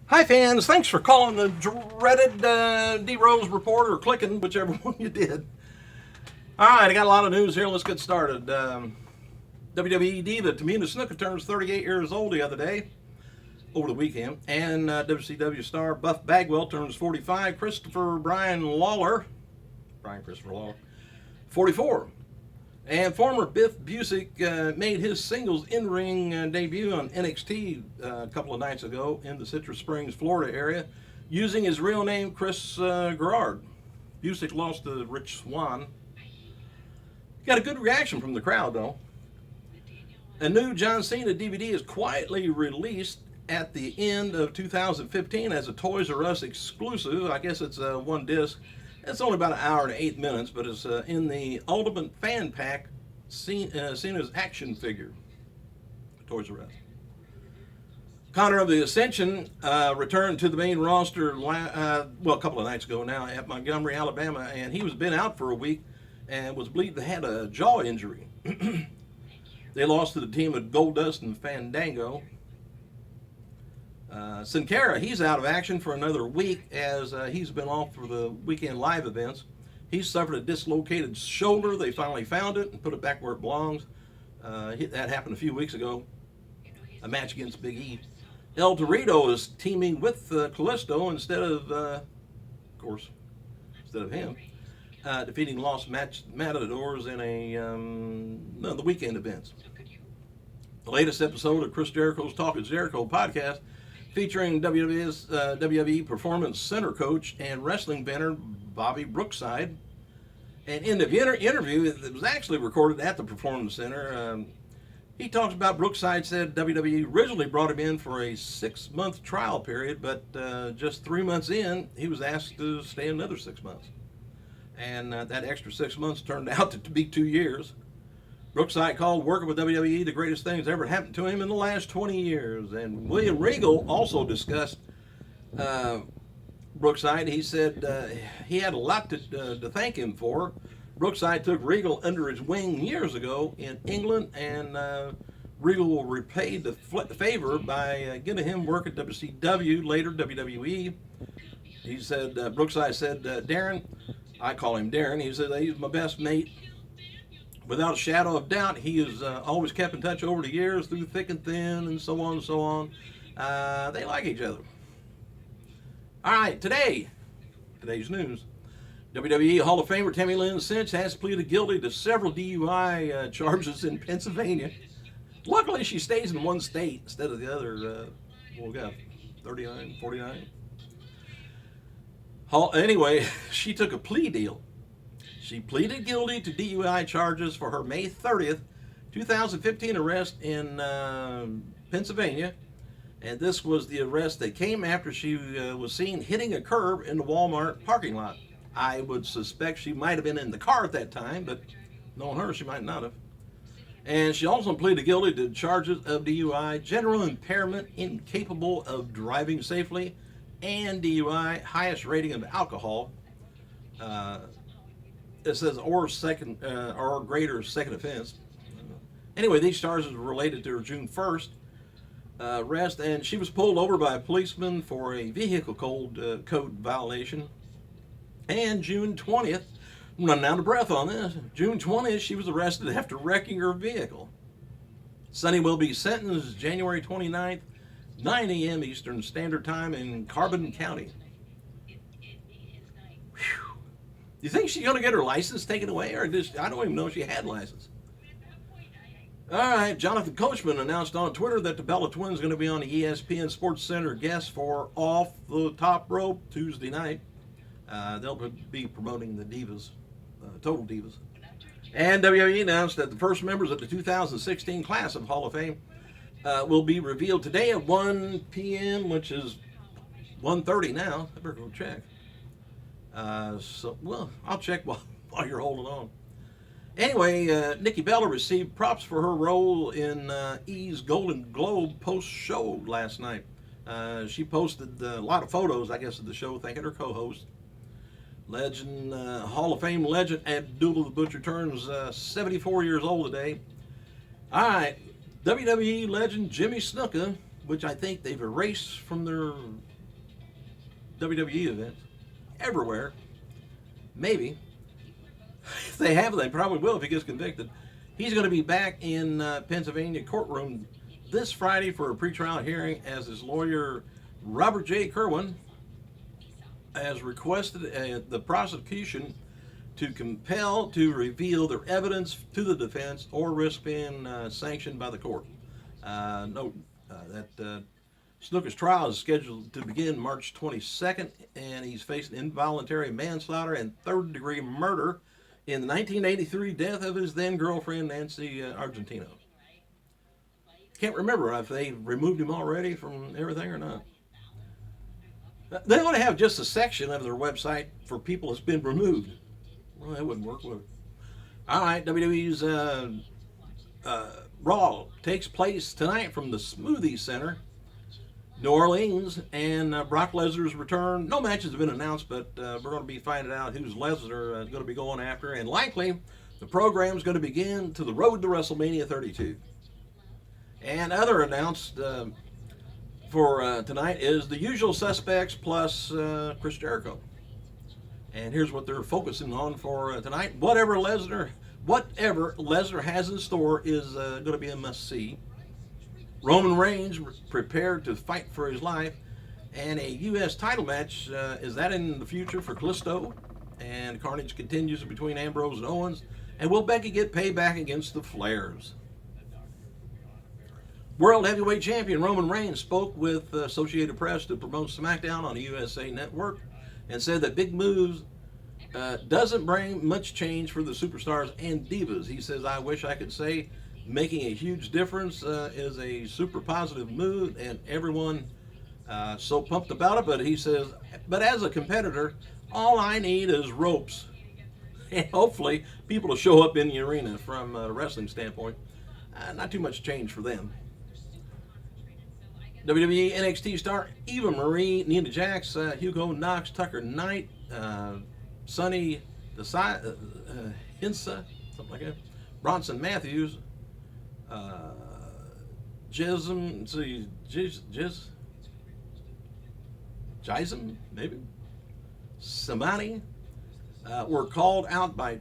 Hi, fans. Thanks for calling the dreaded D-Rose Report or clicking, whichever one you did. All right, I got a lot of news here. Let's get started. WWE diva Tamina Snuka turns 38 years old the other day, over the weekend. And WCW star Buff Bagwell turns 45. Brian Christopher Lawler, 44. And former Biff Busick made his singles in-ring debut on NXT a couple of nights ago in the Citrus Springs, Florida area, using his real name, Chris Gerard. Busick lost to Rich Swann. Got a good reaction from the crowd, though. A new John Cena DVD is quietly released at the end of 2015 as a Toys R Us exclusive. I guess it's one disc. It's only about an hour and 8 minutes, but it's in the Ultimate Fan Pack, Cena's action figure. Toys R Us. Connor of the Ascension returned to the main roster, a couple of nights ago now at Montgomery, Alabama, and he was been out for a week and was believed to have had a jaw injury. They lost to the team of Goldust and Fandango. Sin Cara, he's out of action for another week as he's been off for the weekend live events. He suffered a dislocated shoulder. They finally found it and put it back where it belongs. That happened a few weeks ago. A match against Big E. El Torito is teaming with Callisto instead of him, defeating Los Matadors in the weekend events. The latest episode of Chris Jericho's Talk is Jericho podcast, featuring WWE Performance Center coach and wrestling veteran Bobby Brookside. And in the interview, it was actually recorded at the Performance Center. He talks about Brookside said WWE originally brought him in for a 6-month trial period, but just 3 months in, he was asked to stay another 6 months. And that extra 6 months turned out to be 2 years. Brookside called working with WWE the greatest thing that's ever happened to him in the last 20 years. And William Regal also discussed Brookside. He said he had a lot to thank him for. Brookside took Regal under his wing years ago in England, and Regal repaid the favor by giving him work at WCW, later WWE. He said, Brookside said, Darren, I call him Darren, he said, he's my best mate. Without a shadow of doubt, he has always kept in touch over the years through thick and thin and so on and so on. They like each other. All right, today's news. WWE Hall of Famer Tammy Lynn Cinch has pleaded guilty to several DUI charges in Pennsylvania. Luckily, she stays in one state instead of the other, 39, 49. Anyway, she took a plea deal. She pleaded guilty to DUI charges for her May 30th, 2015 arrest in Pennsylvania. And this was the arrest that came after she was seen hitting a curb in the Walmart parking lot. I would suspect she might have been in the car at that time, but knowing her, she might not have. And she also pleaded guilty to charges of DUI, general impairment, incapable of driving safely, and DUI, highest rating of alcohol. It says or greater second offense. Anyway, these charges were related to her June 1st arrest, and she was pulled over by a policeman for a vehicle code violation. And June 20th, I'm running out of breath on this. June 20th, she was arrested after wrecking her vehicle. Sonny will be sentenced January 29th, 9 a.m. Eastern Standard Time in Carbon County. You think she's going to get her license taken away, or just, I don't even know if she had license. All right, Jonathan Coachman announced on Twitter that the Bella Twins are going to be on the ESPN Sports Center guest for Off the Top Rope Tuesday night. They'll be promoting the Divas, Total Divas. And WWE announced that the first members of the 2016 class of Hall of Fame will be revealed today at 1 p.m., which is 1:30 now. I better go check. I'll check while you're holding on. Anyway, Nikki Bella received props for her role in E's Golden Globe post-show last night. She posted a lot of photos, I guess, of the show, thanking her co-host. Hall of Fame legend Abdullah the Butcher turns 74 years old today. All right, WWE legend Jimmy Snuka, which I think they've erased from their WWE events everywhere. Maybe. If they have, they probably will if he gets convicted. He's going to be back in Pennsylvania courtroom this Friday for a pretrial hearing as his lawyer, Robert J. Kerwin, has requested the prosecution to compel to reveal their evidence to the defense or risk being sanctioned by the court. Note that Snooker's trial is scheduled to begin March 22nd, and he's facing involuntary manslaughter and third-degree murder in the 1983 death of his then-girlfriend, Nancy Argentino. Can't remember if they removed him already from everything or not. They want to have just a section of their website for people that's been removed. Well, that wouldn't work, would it? All right, WWE's Raw takes place tonight from the Smoothie Center, New Orleans, and Brock Lesnar's return. No matches have been announced, but we're going to be finding out who's Lesnar is going to be going after, and likely the program is going to begin to the road to WrestleMania 32. And other announced for tonight is the usual suspects plus Chris Jericho. And here's what they're focusing on for tonight. Whatever Lesnar has in store is going to be a must-see. Roman Reigns prepared to fight for his life, and a U.S. title match is that in the future for Kalisto. And carnage continues between Ambrose and Owens. And will Becky get payback against the Flairs? World Heavyweight Champion Roman Reigns spoke with Associated Press to promote SmackDown on the USA Network and said that big moves doesn't bring much change for the superstars and divas. He says, I wish I could say making a huge difference is a super positive move, and everyone so pumped about it. But he says, but as a competitor, all I need is ropes. And hopefully people will show up in the arena from a wrestling standpoint. Not too much change for them. WWE NXT star Eva Marie, Nia Jax, Hugo Knox, Tucker Knight, Sonny Hinsa, something like that, Bronson Matthews, Jism, maybe, Samani, were called out by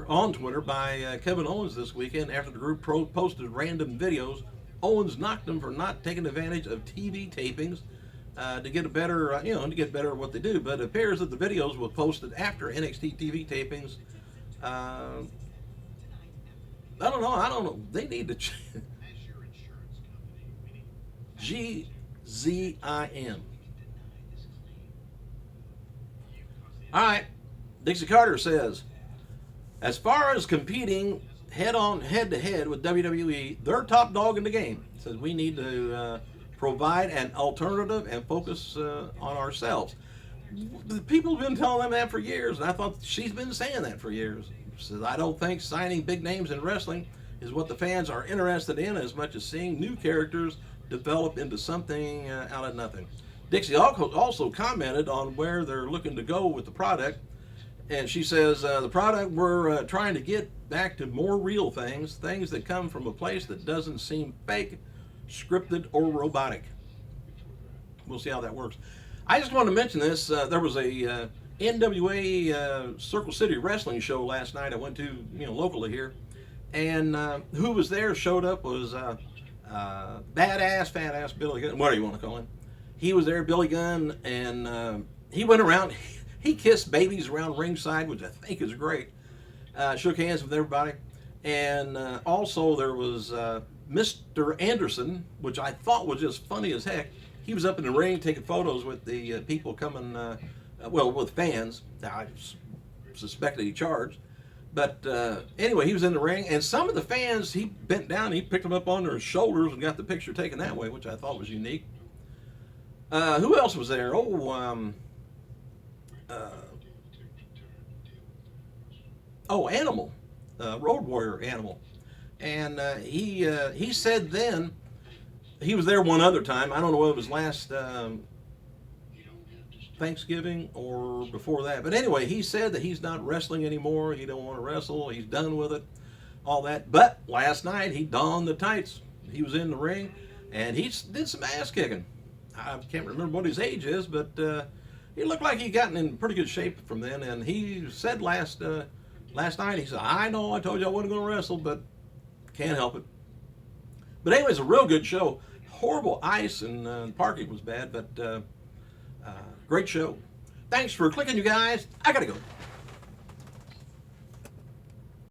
on Twitter by Kevin Owens this weekend after the group posted random videos. Owens knocked them for not taking advantage of TV tapings to get a better, to get better at what they do. But it appears that the videos were posted after NXT TV tapings. I don't know. They need to GZIM. All right. Dixie Carter says, as far as competing head-to-head with WWE, they're top dog in the game. Says we need to provide an alternative and focus on ourselves. The people have been telling them that for years, and I thought she's been saying that for years. Says I don't think signing big names in wrestling is what the fans are interested in as much as seeing new characters develop into something out of nothing. Dixie also commented on where they're looking to go with the product. And she says, the product, we're trying to get back to more real things that come from a place that doesn't seem fake, scripted, or robotic. We'll see how that works. I just wanted to mention this. There was a NWA Circle City wrestling show last night I went to, locally here. And who was there, showed up, was fat-ass Billy Gunn. What do you want to call him? He was there, Billy Gunn, and he went around. He kissed babies around ringside, which I think is great. Shook hands with everybody. And also there was Mr. Anderson, which I thought was just funny as heck. He was up in the ring taking photos with the people coming, with fans. I suspected he charged. But anyway, he was in the ring. And some of the fans, he bent down, he picked them up on their shoulders and got the picture taken that way, which I thought was unique. Who else was there? Animal, Road Warrior Animal, and he said then he was there one other time. I don't know whether it was last Thanksgiving or before that, but anyway, he said that he's not wrestling anymore. He don't want to wrestle. He's done with it, all that. But last night he donned the tights. He was in the ring and he did some ass kicking. I can't remember what his age is, but he looked like he'd gotten in pretty good shape from then. And he said last night, he said, I know I told you I wasn't going to wrestle, but can't help it. But anyway, it's a real good show. Horrible ice and parking was bad, but great show. Thanks for clicking, you guys. I got to go.